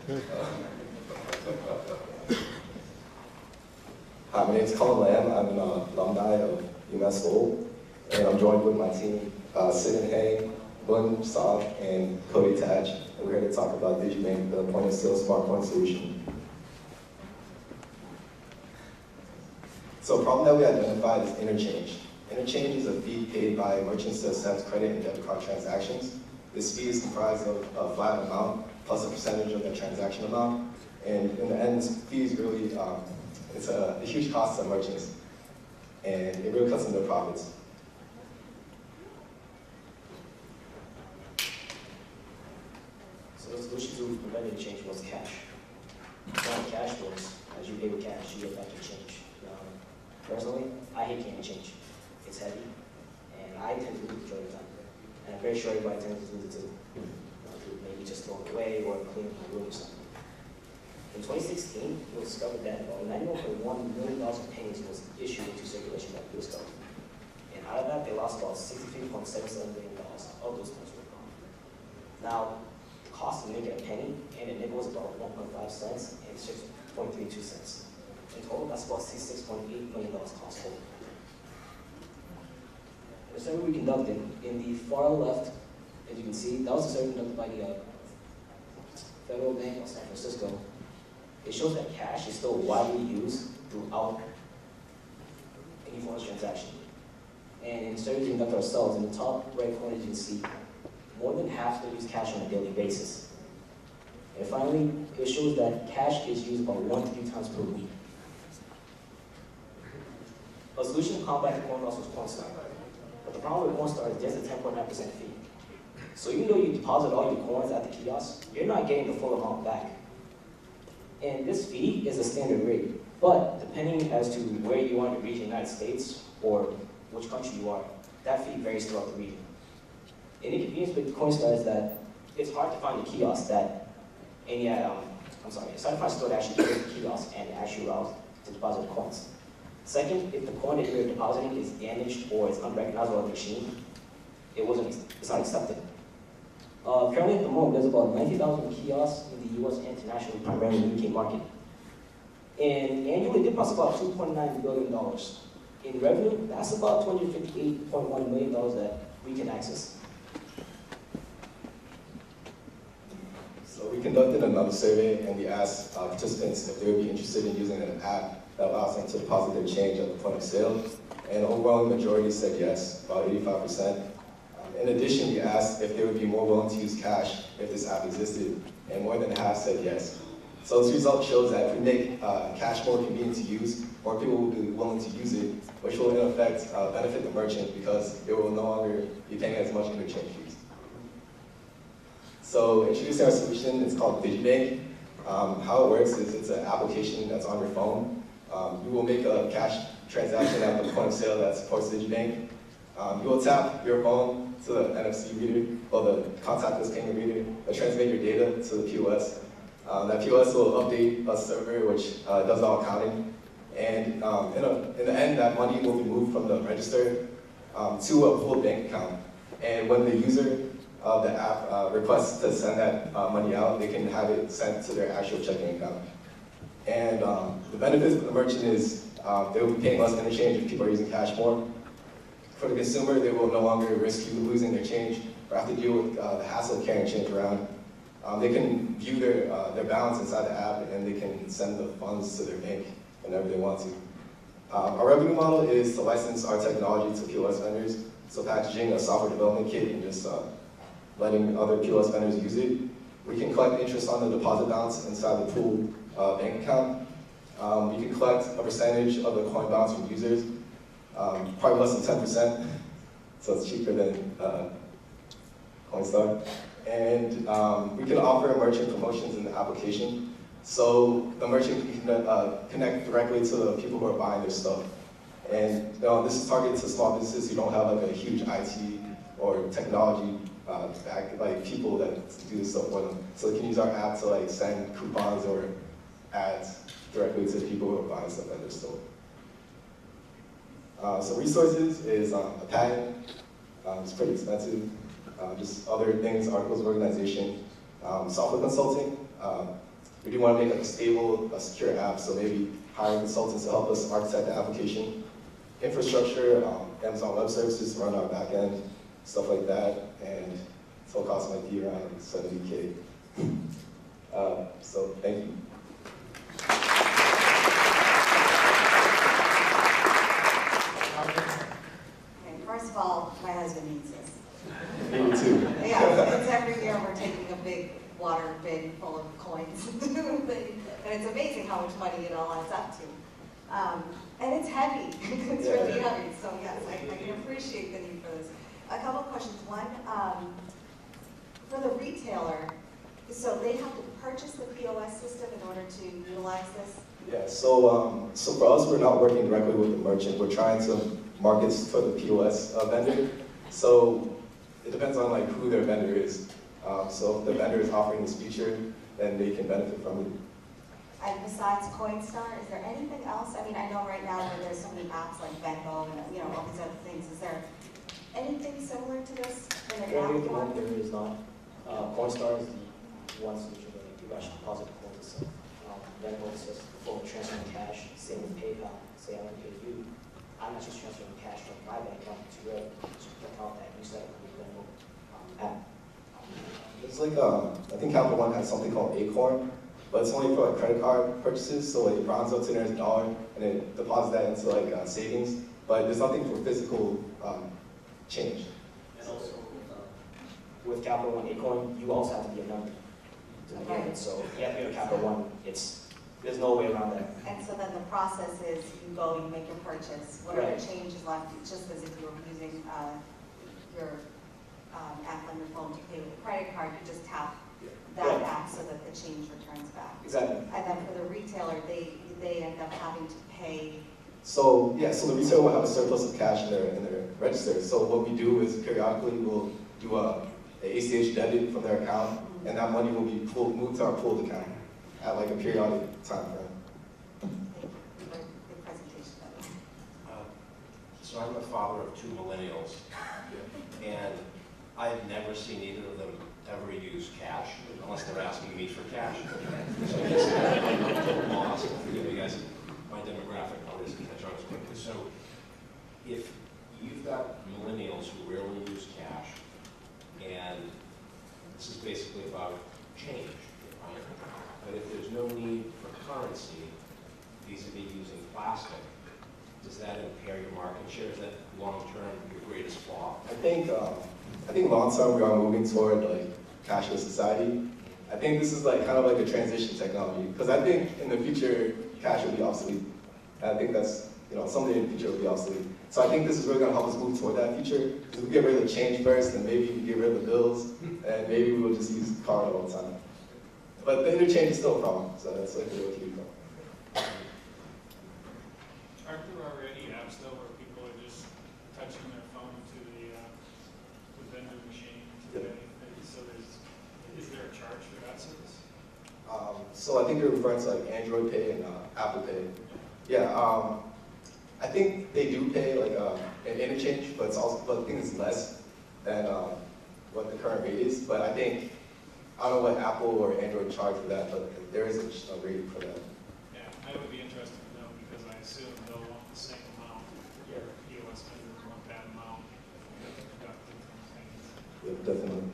Hi, my name is Colin Lamb. I'm an alumni of UMass Lowell, and I'm joined with my team, Sid and Hang, Bun, Saab, and Cody Taj. And we're here to talk about DigiBank, the point-of-sale smart point solution. So a problem that we identified is interchange. Interchange is a fee paid by merchants to accept credit and debit card transactions. This fee is comprised of a flat amount plus a percentage of the transaction amount. And in the end, this fee is really, it's a huge cost to merchants. And it really cuts into their profits. So the solution to prevent interchange was cash. Now cash works, as you pay with cash, you get back your change. Personally, I hate carrying change. It's heavy, and I tend to lose the majority of the time. And I'm very sure everybody tends to lose it too. Maybe just throw it away or clean my room or something. In 2016, it was discovered that about $91.1 million of pennies was issued into circulation by the US government. And out of that, they lost about $63.77 million of those coins were gone. Now, the cost to make a penny and a nickel was about 1.5 cents and 6.32 cents. In total, that's about $66.8 million cost total. The survey we conducted, in the far left, as you can see, that was a survey conducted by the Federal Bank of San Francisco. It shows that cash is still widely used throughout any form of transaction. And in surveys we conducted ourselves, in the top right corner, you can see more than half still use cash on a daily basis. And finally, it shows that cash is used about 1 to 3 times per week. A solution to combat the coin loss was Coinstar. But the problem with Coinstar is there's a 10.9% fee. So even though you deposit all your coins at the kiosk, you're not getting the full amount back. And this fee is a standard rate. But depending as to where you are in the region, United States, or which country you are, that fee varies throughout the region. And the inconvenience with Coinstar is that it's hard to find a kiosk that it's hard to find a store that actually carries the kiosk and actually allows to deposit the coins. Second, if the coin that you're depositing is damaged or it's unrecognizable on the machine, it's not accepted. Currently at the moment, there's about 90,000 kiosks in the US and internationally, primarily in the UK market. And annually, they cost about $2.9 billion. In revenue, that's about $258.1 million that we can access. So we conducted another survey, and we asked participants if they would be interested in using an app that allows them to deposit their change at the point of sale. And the overwhelming majority said yes, about 85%. In addition, we asked if they would be more willing to use cash if this app existed, and more than half said yes. So this result shows that if we make cash more convenient to use, more people will be willing to use it, which will in effect benefit the merchant because they will no longer be paying as much interchange fees. So introducing our solution, it's called DigiBank. How it works is it's an application that's on your phone. You will make a cash transaction at the point of sale that supports DigiBank. You will tap your phone to the NFC reader, or the contactless payment reader, and transmit your data to the POS. That POS will update a server which does all accounting. And in the end, that money will be moved from the register to a full bank account. And when the user of the app requests to send that money out, they can have it sent to their actual checking account. And the benefits for the merchant is they will be paying less interchange if people are using cash more. For the consumer, they will no longer risk you losing their change or have to deal with the hassle of carrying change around. They can view their balance inside the app, and they can send the funds to their bank whenever they want to. Our revenue model is to license our technology to POS vendors, so packaging a software development kit and just letting other POS vendors use it. We can collect interest on the deposit balance inside the pool bank account. We can collect a percentage of the coin balance from users, probably less than 10%, so it's cheaper than Coinstar. And we can offer merchant promotions in the application, so the merchant can connect directly to the people who are buying their stuff. And this is targeted to small businesses who don't have like a huge IT or technology like people that do this stuff for them. So they can use our app to like send coupons or ads directly to the people who are buying stuff at their store. So resources is a patent. It's pretty expensive. Just other things, articles of organization, software consulting, We do want to make like a stable, a secure app, so maybe hiring consultants to help us architect the application. Infrastructure, Amazon Web Services to run our backend, stuff like that, and total cost might be around 70K. So thank you. Okay, first of all, my husband needs this. Me too. Yeah, it's every year we're taking a big water bin full of coins and doing things, and it's amazing how much money it all adds up to. And it's heavy, it's really heavy, so yes, I can appreciate the need for this. A couple of questions. One, for the retailer, so they have to purchase the POS system in order to utilize this? Yeah, so for us, we're not working directly with the merchant. We're trying to market for the POS vendor. So it depends on like who their vendor is. So if the vendor is offering this feature, then they can benefit from it. And besides Coinstar, is there anything else? I mean, I know right now that there's so many apps like Venmo and all these other things. Is there anything similar to this in an Currently, at app the moment, form? there is not. Coinstar is the one solution where you actually deposit the coins itself. Venmo is just full transferring cash, same with PayPal. Say I want to pay you, I'm not just transferring cash from my bank account to your account that you set up with the Venmo app. It's like, I think Capital One has something called Acorn, but it's only for like credit card purchases, so like it rounds up to the nearest dollar, and it deposits that into like savings, but there's nothing for physical change. And also, with Capital One Acorn, you also have to be a member to begin with. So you have to be a Capital One. There's no way around that. And so then the process is you go, you make your purchase, whatever change is left, it's just as if you were using your app on your phone to pay with a credit card, you just tap that app so that the change returns back. Exactly. And then for the retailer, they end up having to pay. So yeah, so the retailer will have a surplus of cash in their register. So what we do is periodically we'll do a ACH debit from their account, and that money will be moved to our pooled account at like a periodic time frame. Thank you for the presentation. So I'm the father of 2 millennials, and I've never seen either of them ever use cash, unless they're asking me for cash. So I guess I'm lost. Forgive me, guys. My demographic always catch on as quickly. So if you've got millennials who rarely use cash, and this is basically about change, right? But if there's no need for currency, vis-a-vis using plastic, does that impair your market share? Is that long-term your greatest flaw? I think long-term we are moving toward like cashless society. I think this is like kind of like a transition technology, because I think in the future cash will be obsolete. And I think that's, someday in the future will be obsolete. So I think this is really going to help us move toward that future. Because we get rid of the change first, and maybe we get rid of the bills, and maybe we will just use the card all the time. But the interchange is still a problem, so that's like a real key problem. Aren't there already apps though where people are just touching their phone to the vending machine to pay? So is there a charge for that service? So I think you're referring to like Android Pay and Apple Pay. Yeah, I think they do pay like an interchange, but I think it's less than what the current rate is. But I don't know what Apple or Android charge for that, but there is a rate for that. Yeah, I would be interested to know because I assume they'll want the same amount. Your POS vendors want that amount deducted from things. Yeah, definitely.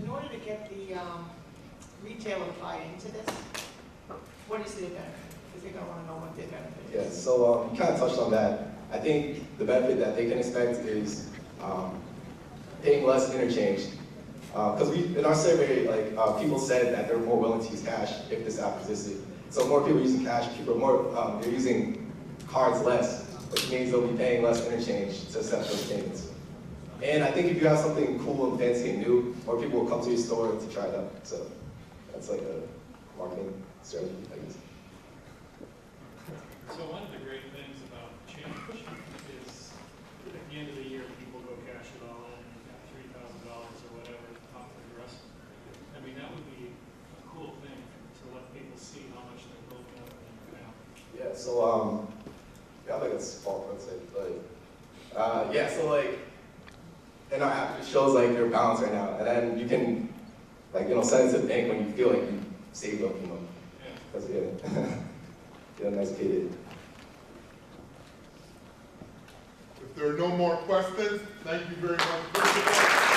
In order to get the retailer to buy into this, what is their benefit? Because they're going to want to know what their benefit is. Yeah, so you kind of touched on that. I think the benefit that they can expect is paying less interchange. Because in our survey, people said that they're more willing to use cash if this app existed. So more people are using cash, people are more, they're using cards less, which means they'll be paying less interchange to accept those payments. And I think if you have something cool and fancy and new, more people will come to your store to try it out. So that's like a marketing strategy, I guess. So one of the great things about change is at the end of the year, people go cash it all in, you've got $3,000 or whatever off the rest. I mean, that would be a cool thing to let people see how much they're building up in their account. Yeah, so yeah, I think it's small website, but yeah, so like in our app it shows like your balance right now, and then you can like, send it to the bank when you feel like you saved up, Yeah. because, get a nice payday. If there are no more questions, thank you very much.